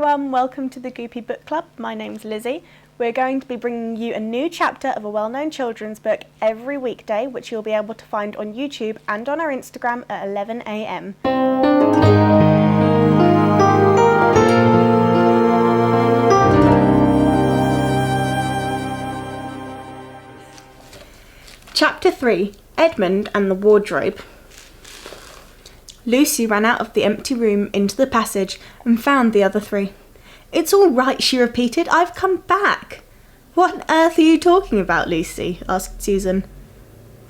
everyone, welcome to the Goopy Book Club. My name's Lizzie. We're going to be bringing you a new chapter of a well-known children's book every weekday, which you'll be able to find on YouTube and on our Instagram at 11 a.m. Chapter 3, Edmund and the Wardrobe. Lucy ran out of the empty room into the passage and found the other three. "It's all right," she repeated. "I've come back." "What on earth are you talking about, Lucy?" asked Susan.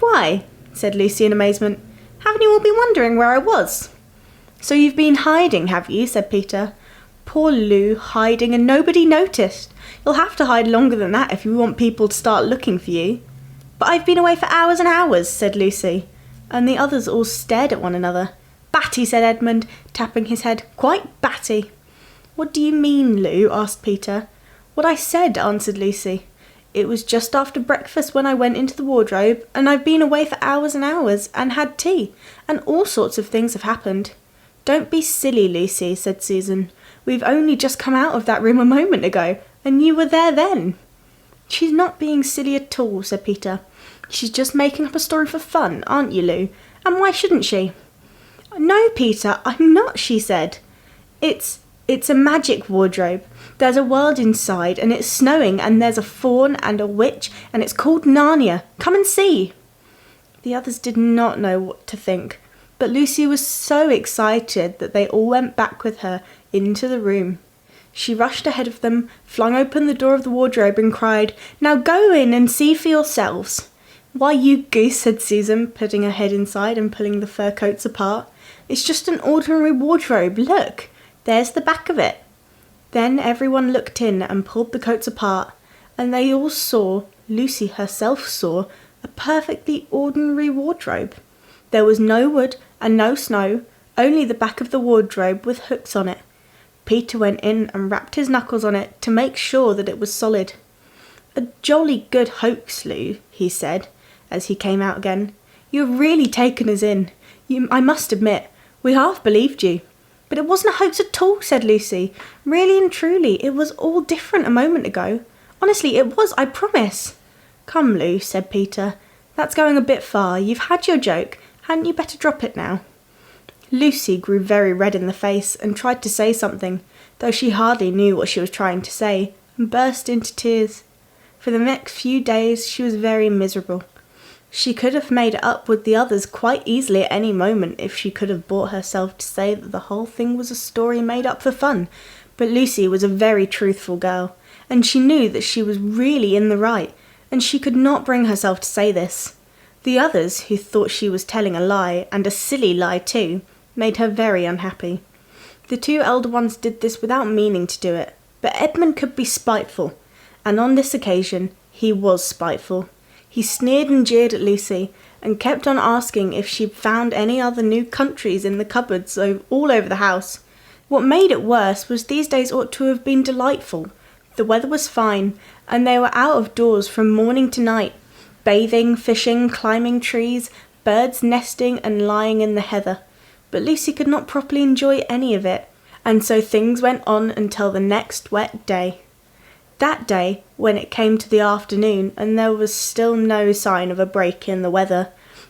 "Why," said Lucy in amazement, "haven't you all been wondering where I was?" "So you've been hiding, have you?" said Peter. "Poor Lou, hiding and nobody noticed. You'll have to hide longer than that if you want people to start looking for you." "But I've been away for hours and hours," said Lucy, and the others all stared at one another. "Batty," said Edmund, tapping his head. "Quite batty." "What do you mean, Lou?" asked Peter. "What I said," answered Lucy. "It was just after breakfast when I went into the wardrobe, and I've been away for hours and hours, and had tea, and all sorts of things have happened." "Don't be silly, Lucy," said Susan. "We've only just come out of that room a moment ago, and you were there then." "She's not being silly at all," said Peter. "She's just making up a story for fun, aren't you, Lou? And why shouldn't she?" "No, Peter, I'm not," she said. It's a magic wardrobe. There's a world inside, and it's snowing, and there's a faun and a witch, and it's called Narnia. Come and see." The others did not know what to think, but Lucy was so excited that they all went back with her into the room. She rushed ahead of them, flung open the door of the wardrobe, and cried, "Now go in and see for yourselves." "Why, you goose," said Susan, putting her head inside and pulling the fur coats apart. "It's just an ordinary wardrobe. Look, there's the back of it." Then everyone looked in and pulled the coats apart, and they all saw, Lucy herself saw, a perfectly ordinary wardrobe. There was no wood and no snow, only the back of the wardrobe with hooks on it. Peter went in and rapped his knuckles on it to make sure that it was solid. "A jolly good hoax, Lou," he said, as he came out again. "You've really taken us in. I must admit, we half believed you." "But it wasn't a hoax at all," said Lucy. "Really and truly, it was all different a moment ago. Honestly, it was, I promise." "Come, Lou," said Peter. "That's going a bit far. You've had your joke. Hadn't you better drop it now?" Lucy grew very red in the face and tried to say something, though she hardly knew what she was trying to say, and burst into tears. For the next few days she was very miserable. She could have made it up with the others quite easily at any moment if she could have brought herself to say that the whole thing was a story made up for fun, but Lucy was a very truthful girl, and she knew that she was really in the right, and she could not bring herself to say this. The others, who thought she was telling a lie, and a silly lie too, made her very unhappy. The two elder ones did this without meaning to do it, but Edmund could be spiteful, and on this occasion he was spiteful. He sneered and jeered at Lucy, and kept on asking if she'd found any other new countries in the cupboards all over the house. What made it worse was these days ought to have been delightful. The weather was fine, and they were out of doors from morning to night, bathing, fishing, climbing trees, birds nesting and lying in the heather. But Lucy could not properly enjoy any of it, and so things went on until the next wet day. That day, when it came to the afternoon and there was still no sign of a break in the weather,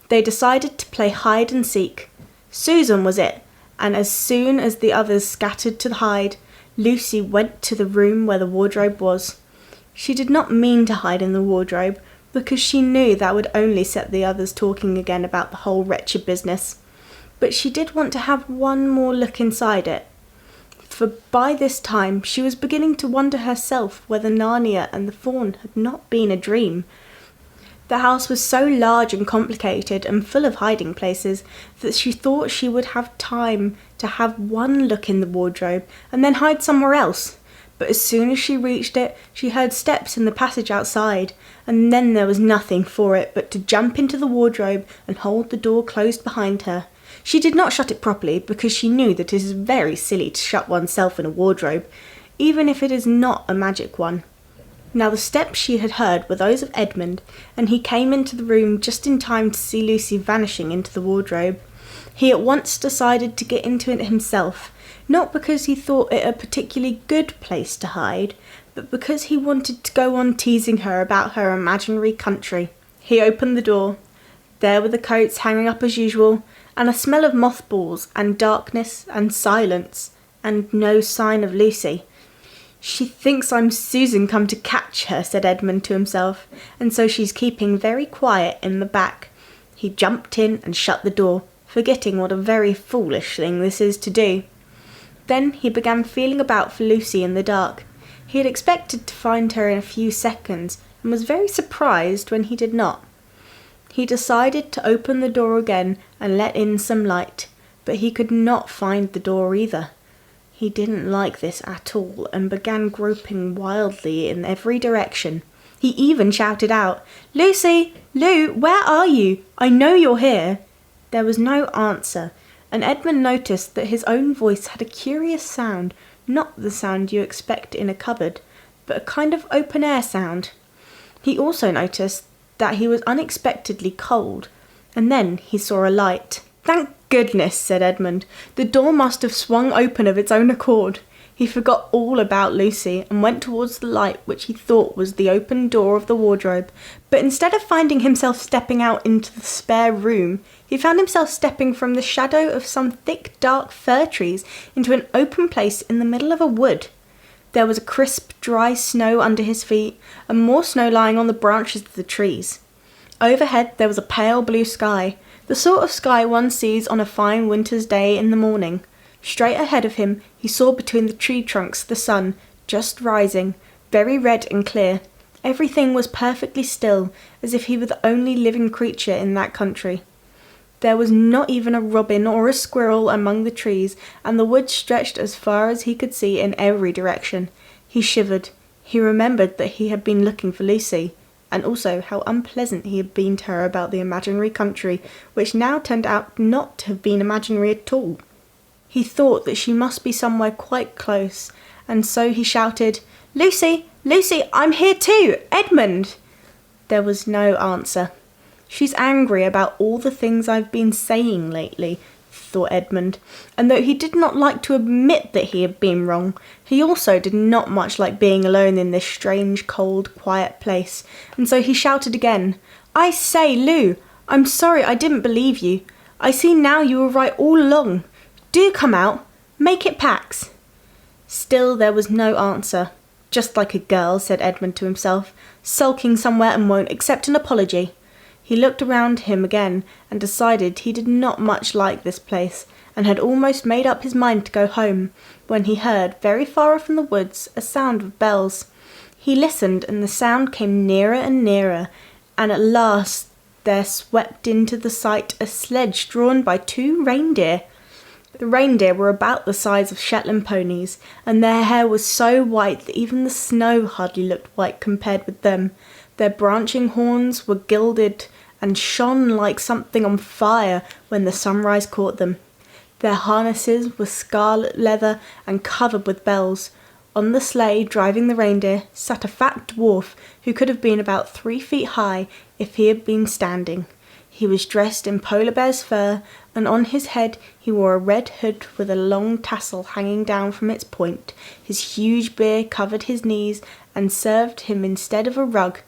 they decided to play hide and seek. Susan was it, and as soon as the others scattered to hide, Lucy went to the room where the wardrobe was. She did not mean to hide in the wardrobe, because she knew that would only set the others talking again about the whole wretched business. But she did want to have one more look inside it. For by this time she was beginning to wonder herself whether Narnia and the faun had not been a dream. The house was so large and complicated and full of hiding places that she thought she would have time to have one look in the wardrobe and then hide somewhere else. But as soon as she reached it, she heard steps in the passage outside, and then there was nothing for it but to jump into the wardrobe and hold the door closed behind her. She did not shut it properly because she knew that it is very silly to shut oneself in a wardrobe, even if it is not a magic one. Now the steps she had heard were those of Edmund, and he came into the room just in time to see Lucy vanishing into the wardrobe. He at once decided to get into it himself, not because he thought it a particularly good place to hide, but because he wanted to go on teasing her about her imaginary country. He opened the door. There were the coats hanging up as usual, and a smell of mothballs, and darkness, and silence, and no sign of Lucy. "She thinks I'm Susan come to catch her," said Edmund to himself, "and so she's keeping very quiet in the back." He jumped in and shut the door, forgetting what a very foolish thing this is to do. Then he began feeling about for Lucy in the dark. He had expected to find her in a few seconds, and was very surprised when he did not. He decided to open the door again and let in some light, but he could not find the door either. He didn't like this at all, and began groping wildly in every direction. He even shouted out, "Lucy! Lou, where are you? I know you're here." There was no answer, and Edmund noticed that his own voice had a curious sound, not the sound you expect in a cupboard, but a kind of open-air sound. He also noticed that he was unexpectedly cold, and then he saw a light. "Thank goodness," said Edmund. "The door must have swung open of its own accord." He forgot all about Lucy and went towards the light, which he thought was the open door of the wardrobe, but instead of finding himself stepping out into the spare room, he found himself stepping from the shadow of some thick dark fir trees into an open place in the middle of a wood. There was a crisp dry snow under his feet, and more snow lying on the branches of the trees. Overhead there was a pale blue sky, the sort of sky one sees on a fine winter's day in the morning. Straight ahead of him he saw between the tree trunks the sun, just rising, very red and clear. Everything was perfectly still, as if he were the only living creature in that country. There was not even a robin or a squirrel among the trees, and the wood stretched as far as he could see in every direction. He shivered. He remembered that he had been looking for Lucy, and also how unpleasant he had been to her about the imaginary country, which now turned out not to have been imaginary at all. He thought that she must be somewhere quite close, and so he shouted, "Lucy! Lucy! I'm here too! Edmund!" There was no answer. "She's angry about all the things I've been saying lately," thought Edmund, and though he did not like to admit that he had been wrong, he also did not much like being alone in this strange, cold, quiet place, and so he shouted again, "I say, Lou, I'm sorry I didn't believe you. I see now you were right all along. Do come out. Make it Pax." Still there was no answer. "Just like a girl," said Edmund to himself, "sulking somewhere and won't accept an apology." He looked around him again and decided he did not much like this place, and had almost made up his mind to go home, when he heard, very far off in the woods, a sound of bells. He listened, and the sound came nearer and nearer, and at last there swept into the sight a sledge drawn by 2 reindeer. The reindeer were about the size of Shetland ponies, and their hair was so white that even the snow hardly looked white compared with them. Their branching horns were gilded and shone like something on fire when the sunrise caught them. Their harnesses were scarlet leather and covered with bells. On the sleigh, driving the reindeer, sat a fat dwarf who could have been about 3 feet high if he had been standing. He was dressed in polar bear's fur, and on his head he wore a red hood with a long tassel hanging down from its point. His huge beard covered his knees and served him instead of a rug.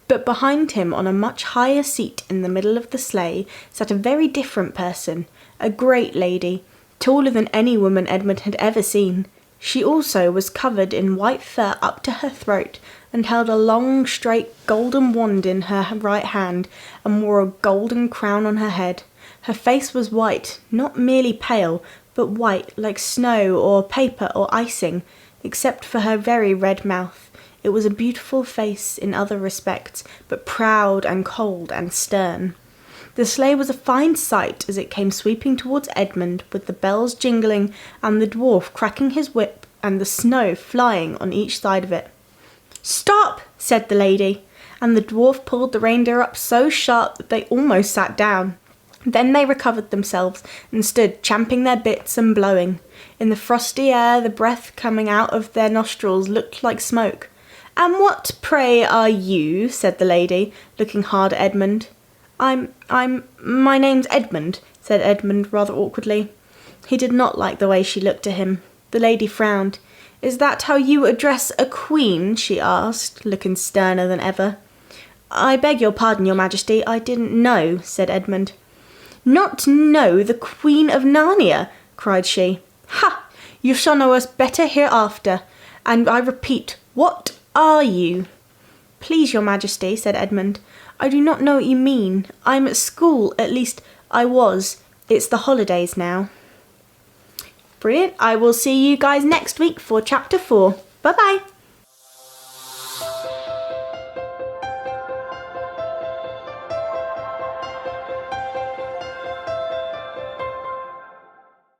But behind him, on a much higher seat in the middle of the sleigh, sat a very different person, a great lady, taller than any woman Edmund had ever seen. She also was covered in white fur up to her throat, and held a long, straight, golden wand in her right hand, and wore a golden crown on her head. Her face was white, not merely pale, but white like snow or paper or icing, except for her very red mouth. It was a beautiful face in other respects, but proud and cold and stern. The sleigh was a fine sight as it came sweeping towards Edmund, with the bells jingling and the dwarf cracking his whip and the snow flying on each side of it. "Stop!" said the lady, and the dwarf pulled the reindeer up so sharp that they almost sat down. Then they recovered themselves and stood champing their bits and blowing. In the frosty air, the breath coming out of their nostrils looked like smoke. "And what, pray, are you?" said the lady, looking hard at Edmund. My name's Edmund," said Edmund rather awkwardly. He did not like the way she looked at him. The lady frowned. "Is that how you address a queen?" she asked, looking sterner than ever. "I beg your pardon, your majesty, I didn't know," said Edmund. "Not know the Queen of Narnia?" cried she. "Ha! You shall know us better hereafter. And I repeat, what are you?" "Please, your majesty," said Edmund, "I do not know what you mean. I'm at school, at least I was. It's the holidays now." Brilliant. I will see you guys next week for chapter 4. Bye-bye.